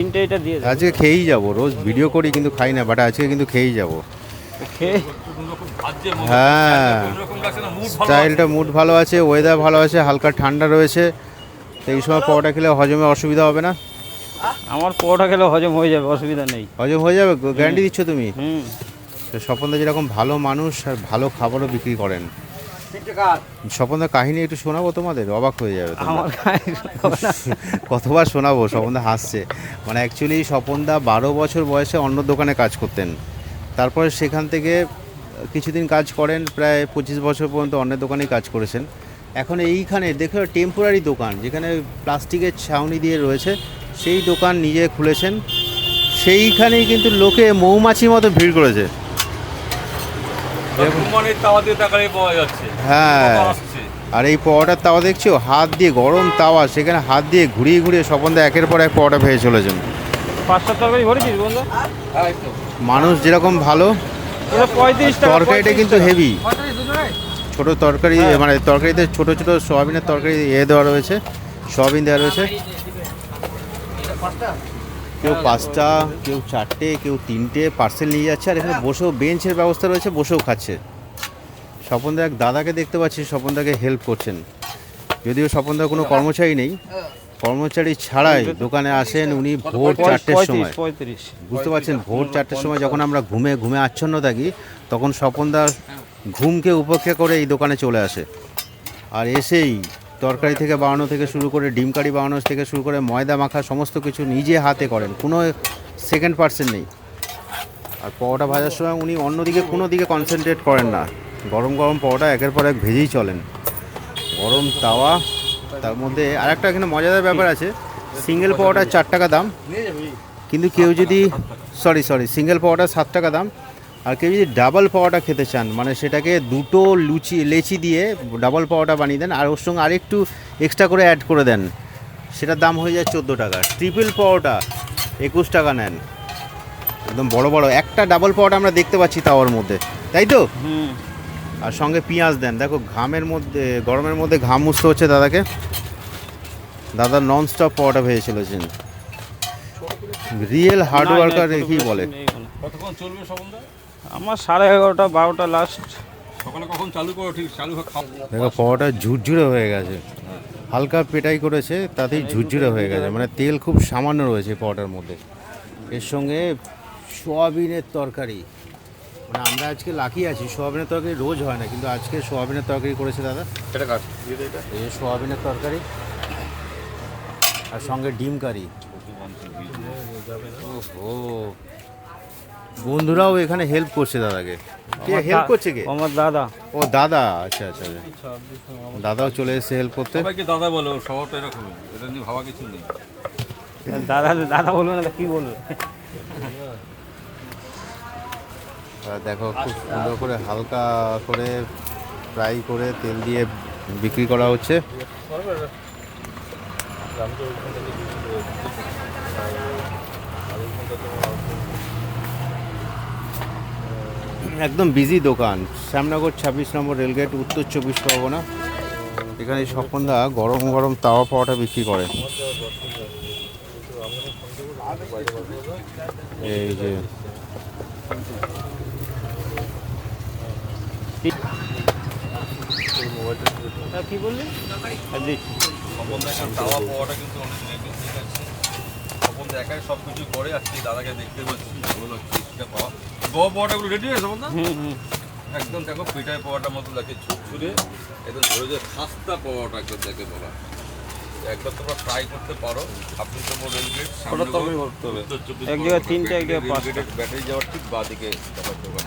তিনটে এটা দিয়ে দেবো। আজকে খেয়েই যাব, রোজ ভিডিও করি কিন্তু খাই না, বাট আজকে কিন্তু খেয়েই যাব। খেয়ে হ্যাঁ, স্টাইলটা মুড ভালো আছে, ওয়েদার ভালো আছে, হালকা ঠান্ডা রয়েছে, তো এই সময় পরোটা খেলে হজমে অসুবিধা হবে না? আমার পরোটা খেলে হজম হয়ে যাবে, অসুবিধা নেই। হজম হয়ে যাবে, গ্যারান্টি দিচ্ছ তুমি? হুম। তো স্বপনদা যেরকম ভালো মানুষ আর ভালো খাবারও বিক্রি করেন। স্বপনদার কাহিনী একটু শোনাবো তোমাদের, অবাক হয়ে যাবে তোমরা। আমার কতবার শোনাবো, স্বপনদা হাসছে। মানে অ্যাকচুয়ালি স্বপনদা 12 বছর বয়সে অন্য দোকানে কাজ করতেন, তারপরে সেখান থেকে কিছুদিন কাজ করেন, প্রায় 25 বছর পর্যন্ত অন্য দোকানেই কাজ করেছেন। এখন এইখানে দেখো টেম্পোরারি দোকান, যেখানে প্লাস্টিকের ছাউনি দিয়ে রয়েছে, সেই দোকান নিজে খুলেছেন। সেইখানেই কিন্তু লোকে মৌমাছির মতো ভিড় করেছে। হ্যাঁ, আর এই পরোটার তাওয়া দেখছো, হাত দিয়ে গরম তাওয়া, সেখানে হাত দিয়ে ঘুরিয়ে ঘুরিয়ে স্বপনদা একের পর এক পরোটা ভেজে চলেছেন। 5টা তরকারি ভরেছিস বন্ধু? মানুষ যেরকম ভালো, 35 টাকা। তরকারিটা কিন্তু হেভি। ছোট তরকারি, মানে তরকারিতে ছোট ছোট সোয়াবিনের তরকারি দেওয়া রয়েছে, সোয়াবিন দেওয়া রয়েছে। কেউ 5টা, কেউ 4টে, কেউ 3টে পার্সেল নিয়ে যাচ্ছে। আর এখানে বসেও বেঞ্চের ব্যবস্থা রয়েছে, বসেও খাচ্ছে। স্বপনদা এক দাদাকে দেখতে পাচ্ছি, স্বপনদাকে হেল্প করছেন। যদিও স্বপনদার কোনো কর্মচারী নেই, কর্মচারী ছাড়াই দোকানে আসেন উনি ভোর 4টের সময়। 35। বুঝতে পারছেন, ভোর 4টের সময় যখন আমরা ঘুমে আচ্ছন্ন থাকি, তখন স্বপনদার ঘুমকে উপেক্ষা করে এই দোকানে চলে আসে। আর এসেই তরকারি থেকে বানানো থেকে শুরু করে, ডিম কারি বানানো থেকে শুরু করে, ময়দা মাখা সমস্ত কিছু নিজে হাতে করেন, কোনো সেকেন্ড পার্সন নেই। আর পরোটা ভাজার সময় উনি অন্যদিকে কোনো দিকে কনসেন্ট্রেট করেন না, গরম গরম পরোটা একের পর এক ভেজেই চলেন। গরম তাওয়া, তার মধ্যে আরেকটা এখানে মজাদার ব্যাপার আছে, সিঙ্গেল পরোটা 4 টাকা দাম, কিন্তু কেউ যদি সিঙ্গেল পরোটা 7 টাকা দাম। আর কেউ যদি ডাবল পরোটা খেতে চান, মানে সেটাকে দুটো লেচি দিয়ে ডাবল পরোটা বানিয়ে দেন, আর ওর সঙ্গে আরেকটু এক্সট্রা করে অ্যাড করে দেন, সেটার দাম হয়ে যায় 14 টাকা। ট্রিপল পরোটা 21 টাকা নেন, একদম বড় বড় একটা ডাবল পরোটা আমরা দেখতে পাচ্ছি তাওয়ার মধ্যে, তাই তো? আর সঙ্গে পেঁয়াজ দেন। দেখো ঘামের মধ্যে, গরমের মধ্যে ঘাম মুছতে হচ্ছে দাদাকে। দাদা নন স্টপ পরোটা ভেজে চলেছেন, রিয়েল হার্ড ওয়ার্কার কি বলে। কতক্ষণ চলবে স্বপনদা? আমার 11:30 12টা লাস্ট। সকালে কখন চালু করো, ঠিক চালু খাও? দেখো পরোটা ঝুরঝুরে হয়ে গেছে, হালকা পেটাই করেছে, তাতেই ঝুরঝুরে হয়ে গেছে, মানে তেল খুব সামান্য রয়েছে পরোটার মধ্যে। এর সঙ্গে সোয়াবিনের তরকারি, মানে আমরা আজকে লাকি আছি, সোয়াবিনের তরকারি রোজ হয় না, কিন্তু আজকে সোয়াবিনের তরকারি করেছে দাদা। এটা কাট দিয়ে দে, এটা এই সোয়াবিনের তরকারি আর সঙ্গে ডিম কারি। ও বন্ধুরাও এখানে হেল্প করছে দাদাকে। কে হেল্প করছে? কে? আমার দাদা। ও দাদা, আচ্ছা আচ্ছা, দাদাও চলে এসেছে হেল্প করতে। সবাইকে দাদা বলো, শহরটা এরকম, এটা নিয়ে ভাবা কিছু নেই। দাদা দাদা বলবে না কি বলবে? দেখো খুব সুন্দর করে হালকা করে ফ্রাই করে তেল দিয়ে বিক্রি করা হচ্ছে। একদম বিজি দোকান, শ্যামনগর 26 নম্বর রেলগেট, উত্তর 24 পরগনা। এখানে স্বপনদা গরম গরম তাওয়া পরোটা বিক্রি করে। এই যে কি বললি? স্বপনদা তাওয়া পাওয়াটা কিন্তু অনেক লেগে আছে। স্বপনদা একাই সব কিছু করে, আজকে দাদাকে দেখতে পাচ্ছি, ভালো লাগছে। এটা পাওয়া গোয়া পাওয়াটাগুলো রেডি হয়েছে স্বপনদা? একদম দেখো পিঠায় পাওয়াটার মতো লাগে, ছুটছুড়ে একদম ধরে যে খাস্তা পাওয়াটা একদম দেখে বলা। একবার তোমরা ট্রাই করতে পারো। আপনি তো রেলগেট এক জায়গায় 3টে, এক জায়গায় 5টা। ব্যাটারি যাওয়ার ঠিক বা দিকে দোকান।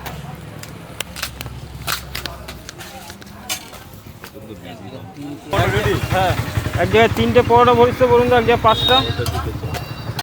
হ্যাঁ, এক জায়গায় 3টে পরোটা ভরিস তো বলুন তো, এক জায়গায় 5টা।